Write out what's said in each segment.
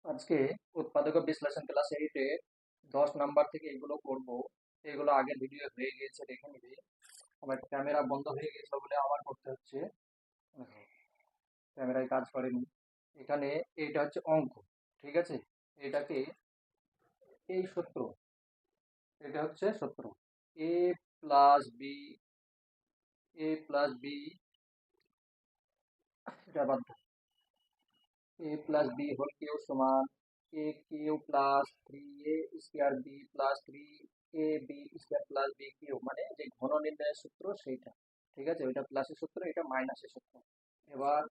আজকে উৎপাদক ও বিশ্লেষণ ক্লাস 8-এ 10 নাম্বার থেকে এগুলো করব। এগুলো আগের ভিডিও হয়ে গিয়েছে, দেখে নিবি। আমার ক্যামেরা বন্ধ হয়ে গেছে বলে আমার করতে হচ্ছে। দেখো, ক্যামেরায় কাজ করেনি। এখানে এটা হচ্ছে অঙ্ক, ঠিক আছে। এটাকে এই সূত্র, এটা হচ্ছে সূত্র A plus B, A plus B, এটা বাদ দাও। A plus B whole cube সমান A cube plus 3 A square B plus 3 A B square plus B cube, মানে যে ঘন নির্ণয়ের সূত্র সেইটা, ঠিক আছে। ওইটা প্লাসের সূত্র, এটা মাইনাসের সূত্র। এবার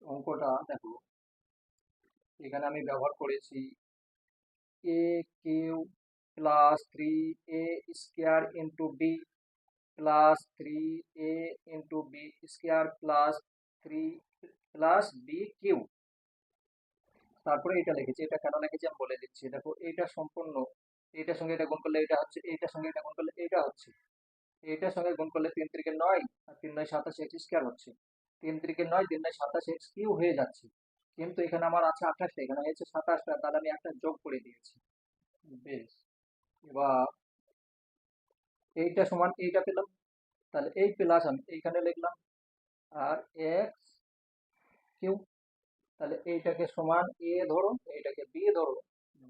অঙ্কটা দেখো, এখানে আমি ব্যবহার করেছি A cube plus 3 A square into B plus 3 A into B square plus 3 plus B cube. তারপরে এটা লিখেছি, এটা কেন লিখেছি আমি বলে দিচ্ছি। দেখো, এটা সম্পূর্ণ, এটার সঙ্গে এটা গুণ করলে এটা হচ্ছে, এইটার সঙ্গে এটা গুণ করলে এটা হচ্ছে, এইটার সঙ্গে গুণ করলে 3 3 9 আর 3 9 27 এক্স স্কোয়ার হচ্ছে। 3 3 9 3 9 27 এক্স কিউ হয়ে যাচ্ছে। কিন্তু এখানে আমার আছে 28টা, এখানে হয়েছে 27টা, তাহলে আমি একটা যোগ করে দিয়েছি। বেশ, এবার এইটা সমান এইটা পেলাম, তাহলে এই প্লাস আমি এইখানে লিখলাম, আর এক্স কিউ। তাহলে এইটাকে সমান এ ধরো, এইটাকে বি ধরো,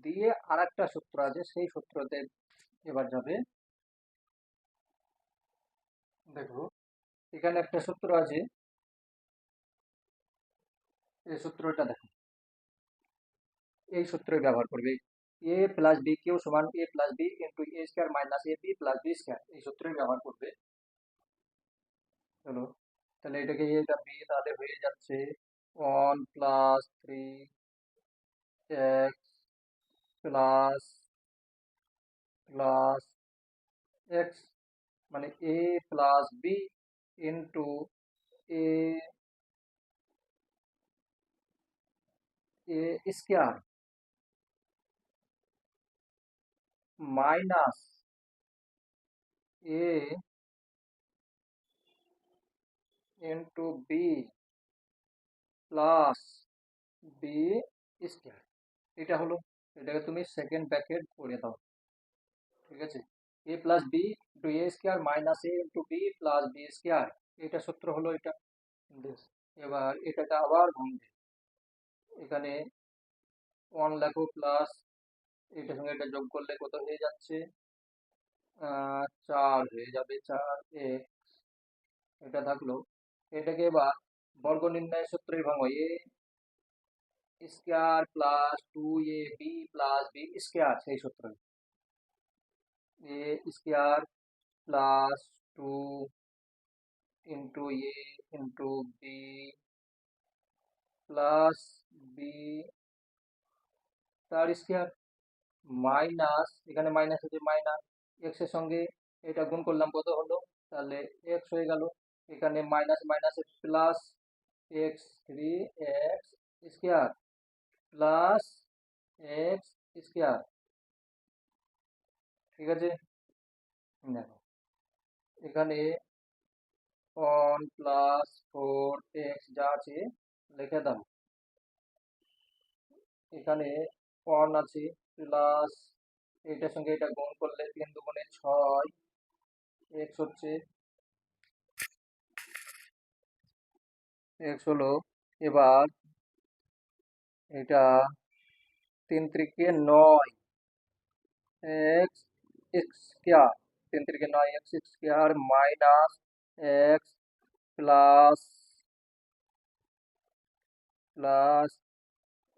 দিয়ে আর একটা সূত্র আছে, সেই সূত্রতে এবার যাবে। দেখো, এখানে একটা সূত্র আছে, এই সূত্রটা দেখো, এই সূত্রই ব্যবহার করবে। এ প্লাস বি কিউ সমান এ প্লাস বি ইন্টু এ স্কোয়ার মাইনাস এ বি প্লাস বি স্কোয়ার, এই সূত্রই ব্যবহার করবে। চলো, তাহলে এটাকে এটা বি তাহলে হয়ে যাচ্ছে 1 + 3 এক্স প্লাস প্লাস এক্স, মানে A plus B into A A square minus A into B plus B square. এটা হলো, এটাকে তুমি সেকেন্ড ব্র্যাকেট করে দাও, ঠিক আছে। A plus B into A square minus A into B plus B square, এটা সূত্র হলো এটা। বেশ, এবার এটাকে আবার ভাঙবে। এখানে 1 লেখো প্লাস, এটার সঙ্গে এটা যোগ করলে কত হয়ে যাচ্ছে, 4 হয়ে যাবে, 4 এটা থাকলো। এটাকে এবার বর্গ নির্ণয়ের সূত্রে ভাঙো, A square plus 2ab plus B square, সেই সূত্র। A square plus 2 into A into B plus B তার স্কোয়ার মাইনাস, এখানে মাইনাস আছে, মাইনাস এক্স এর সঙ্গে এটা গুণ করলাম, কত হলো, তাহলে এক্স হয়ে গেল। এখানে minus minus plus x 3 x square plus x square, ঠিক আছে। দেখো, এখানে 1 + 4 এক্স যা আছে লিখে দাও। এখানে 1 আছে প্লাস, এটার সঙ্গে এটা গুণ করলে 3 2 6 এক্স হচ্ছে, এক্স হলো। এবার এটা 3 3 9 x x square, 3 3 9 x square minus x plus plus,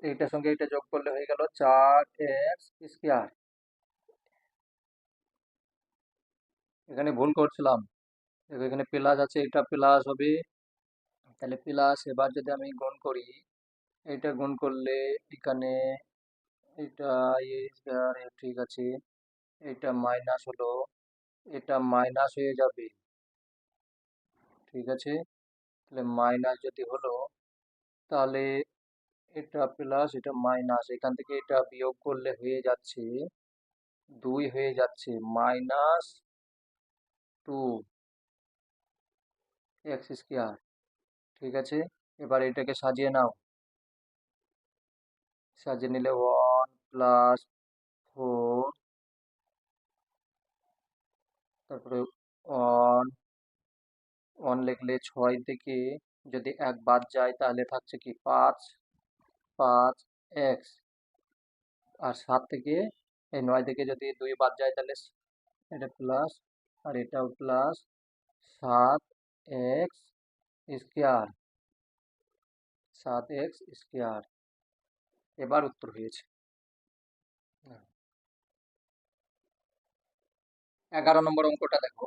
এইটার সঙ্গে এটা যোগ করলে হয়ে গেল 4 এক্স স্কোয়ার। এখানে ভুল করছিলাম, দেখো এখানে প্লাস আছে, এটা প্লাস হবে, তাহলে প্লাস। এবার যদি আমি গুণ করি, এটা গুণ করলে এখানে এটা ঠিক আছে, এটা মাইনাস হলো, এটা মাইনাস হয়ে যাবে, ঠিক আছে। তাহলে মাইনাস যদি হলো, তাহলে এটা প্লাস এটা মাইনাস, এখান থেকে এটা বিয়োগ করলে হয়ে যাচ্ছে 2 হয়ে যাচ্ছে, -2 এক্স স্কোয়ার, ঠিক আছে। এবার এটাকে সাজিয়ে নাও, সাজিয়ে নিলে 1 + 4, তারপরে 1 লিখলে 6 থেকে যদি 1 বাদ যায় তাহলে থাকছে কি 5x, আর 7 থেকে এই 9 থেকে যদি 2 বাদ যায় তাহলে এটা প্লাস, আর এটাও plus 7x square, 7x square. এবার উত্তর হয়েছে। 11 নম্বর অঙ্কটা দেখো,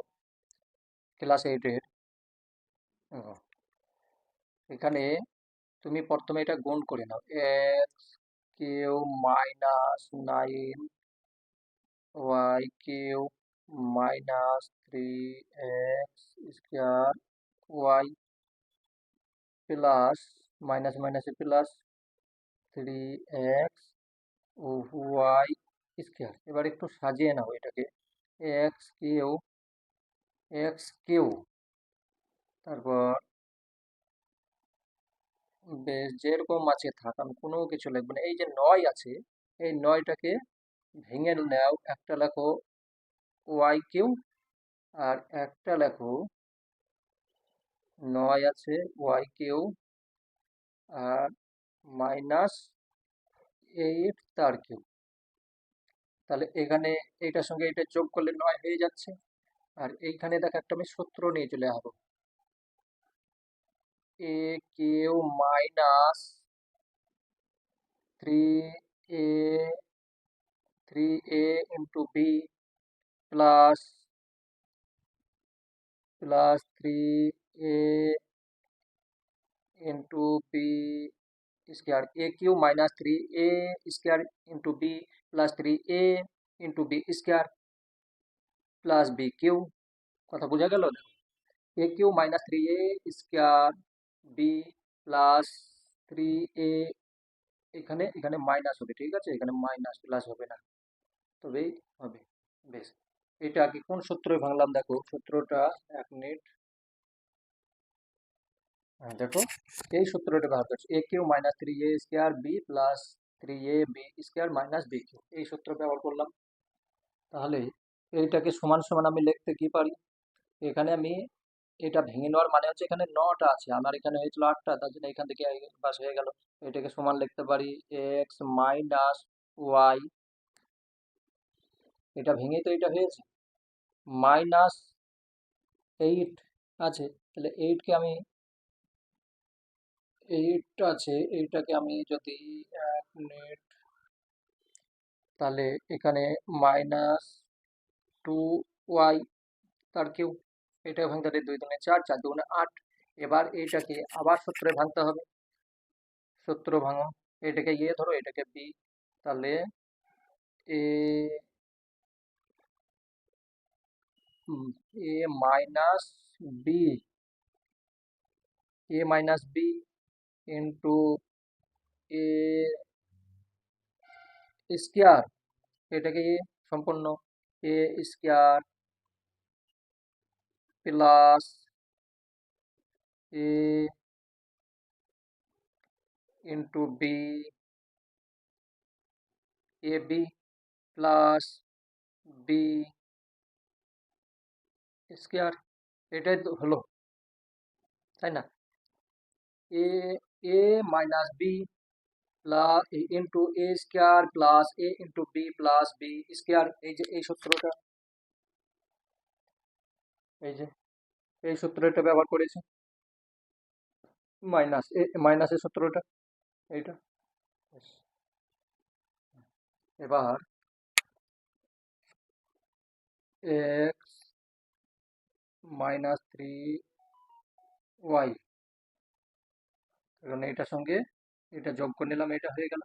ক্লাস 8-এর। এখানে তুমি প্রথমে এটা গুণ করে নাও, X cube minus 9y cube minus 3x square Y plus, minus মাইনাসে প্লাস 3x ওয়াই স্কোয়ার। এবার একটু সাজিয়ে নাও এটাকে, এক্স কিউ, তারপর বেশ যেরকম আছে থাক, আমি কোনো কিছু লিখবো না। এই যে 9 আছে, এই 9টাকে ভেঙে নাও, একটা লেখো ওয়াই কিউ, আর একটা লেখো 9 আছে ওয়াই কিউ আর মাইনাস 8 তার কিউ। তাহলে এখানে এইটার সঙ্গে এটা যোগ করলে 9 হয়ে যাচ্ছে। আর এইখানে দেখো একটা আমি সূত্র নিয়ে চলে আসবো, a cube minus 3a 3a into B plus 3a into B square, a cube minus 3a square into B plus 3a into B square plus B cube. কথা বোঝা গেল? a cube minus 3a square B plus 3a, এখানে এখানে minus হবে, ঠিক আছে, এখানে minus, plus হবে না, তবেই হবে। বেশ, এটা কি কোন সূত্রে ভাঙলাম দেখো সূত্রটা, 1 মিনিট। হ্যাঁ দেখো, এই সূত্রটা ব্যবহার করছি, a cube minus 3a square B plus 3ab square minus b cube, এই সূত্র ব্যবহার করলাম। তাহলে এইটাকে সমান সমান আমি লিখতে কি পারি, এখানে আমি এটা ভেঙে নেওয়ার মানে হচ্ছে এখানে 9টা আছে, আমার এখানে হয়েছিল 8টা, তার জন্য এখান থেকে বাস হয়ে গেল। এটাকে সমান লিখতে পারি এক্স মাইনাস ওয়াই, এটা ভেঙে তো এটা হয়েছে, মাইনাস 8 আছে, তাহলে 8 আছে, এইটাকে আমি যদি 1 মিনিট, তাহলে এখানে মাইনাস 2y তার কিউ, এটা ভাঙতে হবে 2 দুগুণে 4, 4 দুগুণে 8। এবার এইটাকে আবার সূত্রে ভাঙতে হবে, সূত্র ভাঙো, এটাকে ধরো, এটাকে বি, তাহলে a a minus b, into A square, এটাকে সম্পূর্ণ a square plus a into b, a b plus B square, এটাই তো হলো, তাই না? A a minus b plus into A square plus a into B plus B square, এই যে এই সূত্রটা, এই যে এই সূত্রটা ব্যবহার করেছি, মাইনাসের সূত্রটা এইটা। এবার এক্স মাইনাস 3y, কারণ এটার সঙ্গে এটা যোগ করে নিলাম, এটা হয়ে গেল।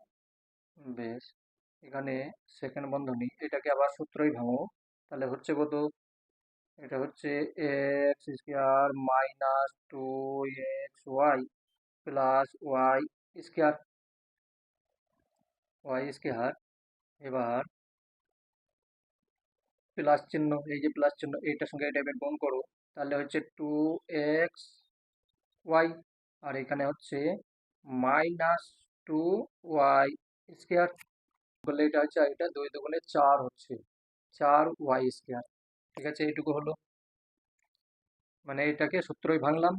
বেশ, এখানে সেকেন্ড বন্ধনী, এটাকে আবার সূত্রই ভাঙো, তাহলে হচ্ছে কত, এটা হচ্ছে x square minus 2xy plus y square. এবার প্লাস চিহ্ন, এই যে প্লাস চিহ্ন, এইটার সঙ্গে এটা এবার গুণ করো, তাহলে হচ্ছে 2xy, আর এখানে হচ্ছে মাইনাস 2y স্কোয়ার করলে এটা হচ্ছে, আর এটা 2 দুগুণে 4 হচ্ছে 4y স্কোয়ার। ঠিক আছে, এইটুকু হলো। মানে এটাকে সূত্রই ভাঙলাম,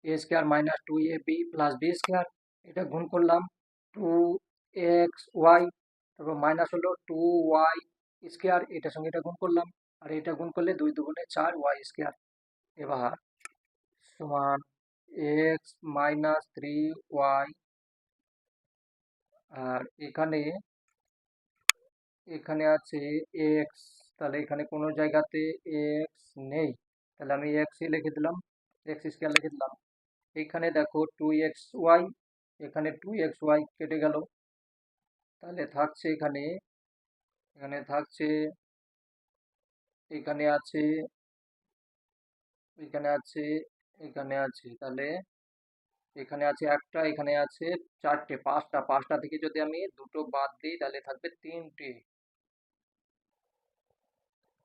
a square minus 2ab plus B square, এটা গুণ করলাম 2xy, তারপর মাইনাস হলো 2y স্কোয়ার, এটার সঙ্গে এটা গুণ করলাম, আর এটা গুণ করলে 2 দুগুণে 4y স্কোয়ার। এবার সমান এক্স মাইনাস 3y, আর এখানে এখানে আছে এক্স, তাহলে এখানে কোনো জায়গাতে এক্স নেই, তাহলে আমি এক্সই লিখে দিলাম, এক্স স্কোয়ার লিখে দিলাম। এখানে দেখো 2xy, এখানে 2xy কেটে গেল, তাহলে থাকছে এখানে, এখানে থাকছে, এখানে আছে, এখানে আছে, এখানে আছে, তাহলে এখানে আছে একটা, এখানে আছে চারটে, পাঁচটা, পাঁচটা থেকে যদি আমি দুটো বাদ দিই তাহলে থাকবে তিনটে।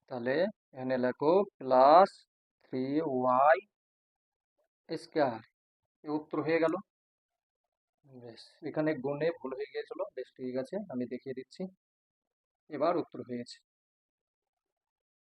তাহলে এখানে লেখো +3y স্কোয়ার, উত্তর হয়ে গেল। বেশ, এখানে গুণে ভুল হয়ে গিয়েছিল, বেশ ঠিক আছে, আমি দেখিয়ে দিচ্ছি, এবার উত্তর হয়েছে।